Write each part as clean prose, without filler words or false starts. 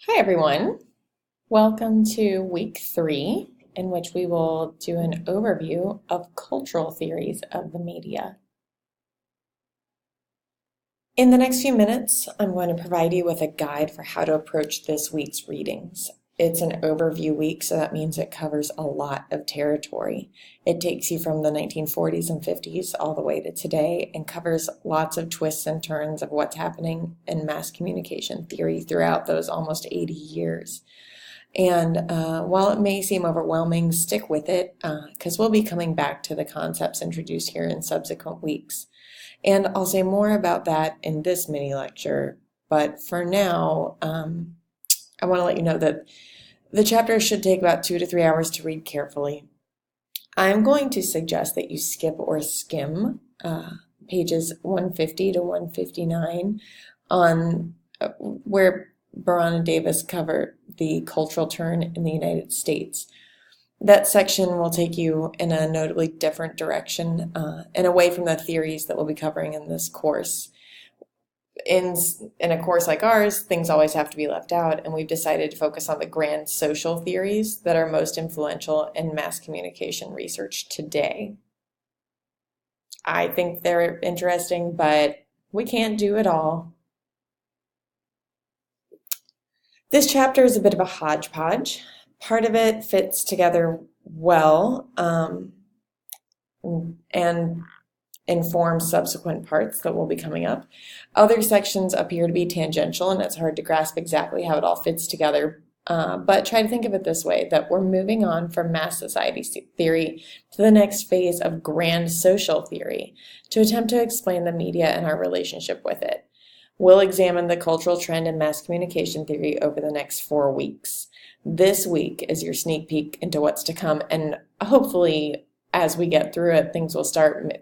Hi, everyone. Welcome to week 3, in which we will do an overview of cultural theories of the media. In the next few minutes, I'm going to provide you with a guide for how to approach this week's readings. It's an overview week, so that means it covers a lot of territory. It takes you from the 1940s and 50s all the way to today and covers lots of twists and turns of what's happening in mass communication theory throughout those almost 80 years. And while it may seem overwhelming, stick with it because we'll be coming back to the concepts introduced here in subsequent weeks. And I'll say more about that in this mini lecture. But for now, I want to let you know that the chapter should take about 2 to 3 hours to read carefully. I'm going to suggest that you skip or skim pages 150 to 159 on where Baran and Davis cover the cultural turn in the United States. That section will take you in a notably different direction and away from the theories that we'll be covering in this course. In a course like ours, things always have to be left out, and we've decided to focus on the grand social theories that are most influential in mass communication research today. I think they're interesting, but we can't do it all. This chapter is a bit of a hodgepodge. Part of it fits together well and informs subsequent parts that will be coming up. Other sections appear to be tangential, and it's hard to grasp exactly how it all fits together. But try to think of it this way, that we're moving on from mass society theory to the next phase of grand social theory to attempt to explain the media and our relationship with it. We'll examine the cultural trend in mass communication theory over the next 4 weeks. This week is your sneak peek into what's to come, and hopefully as we get through it, things will start,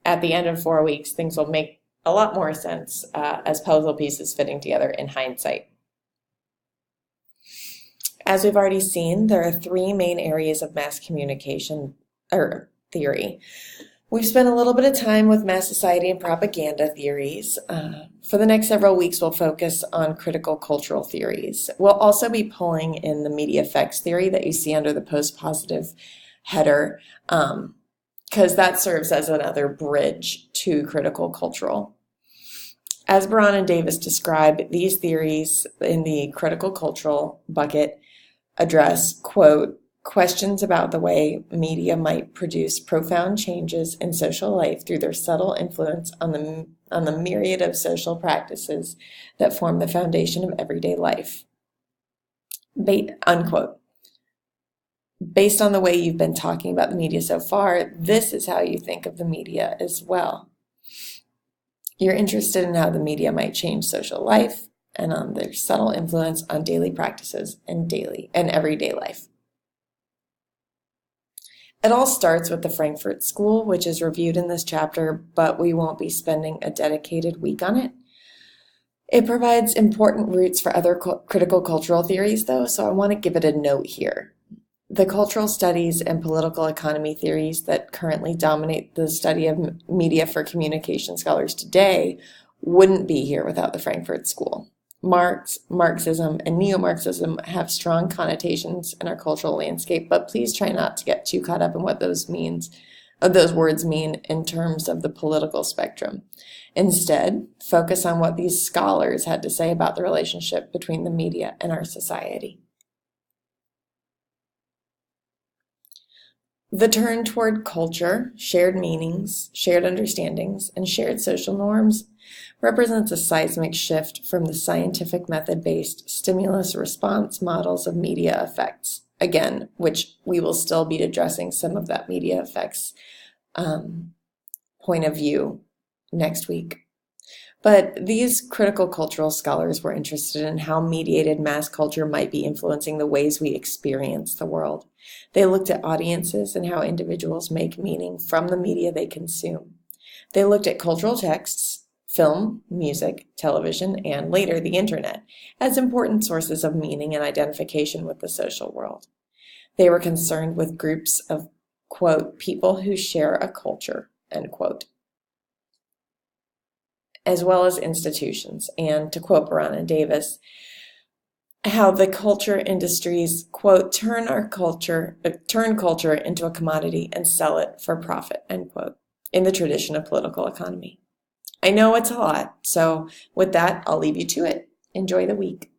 at the end of 4 weeks, things will make a lot more sense as puzzle pieces fitting together in hindsight. As we've already seen, there are 3 main areas of mass communication theory. We've spent a little bit of time with mass society and propaganda theories. For the next several weeks, we'll focus on critical cultural theories. We'll also be pulling in the media effects theory that you see under the post-positive header, because that serves as another bridge to critical cultural. As Baran and Davis describe, these theories in the critical cultural bucket address, quote, questions about the way media might produce profound changes in social life through their subtle influence on the myriad of social practices that form the foundation of everyday life. Unquote. Based on the way you've been talking about the media so far, this is how you think of the media as well. You're interested in how the media might change social life and on their subtle influence on daily practices and everyday life. It all starts with the Frankfurt School, which is reviewed in this chapter, but we won't be spending a dedicated week on it. It provides important roots for other critical cultural theories, though, so I want to give it a note here. The cultural studies and political economy theories that currently dominate the study of media for communication scholars today wouldn't be here without the Frankfurt School. Marxism, and neo-Marxism have strong connotations in our cultural landscape, but please try not to get too caught up in what those words mean in terms of the political spectrum. Instead, focus on what these scholars had to say about the relationship between the media and our society. The turn toward culture, shared meanings, shared understandings, and shared social norms represents a seismic shift from the scientific method-based stimulus-response models of media effects, again, which we will still be addressing some of that media effects point of view next week. But these critical cultural scholars were interested in how mediated mass culture might be influencing the ways we experience the world. They looked at audiences and how individuals make meaning from the media they consume. They looked at cultural texts, film, music, television, and later the internet as important sources of meaning and identification with the social world. They were concerned with groups of, quote, people who share a culture, end quote, as well as institutions. And to quote Baran and Davis, how the culture industries, quote, turn culture into a commodity and sell it for profit, end quote, in the tradition of political economy. I know it's a lot, so with that, I'll leave you to it. Enjoy the week.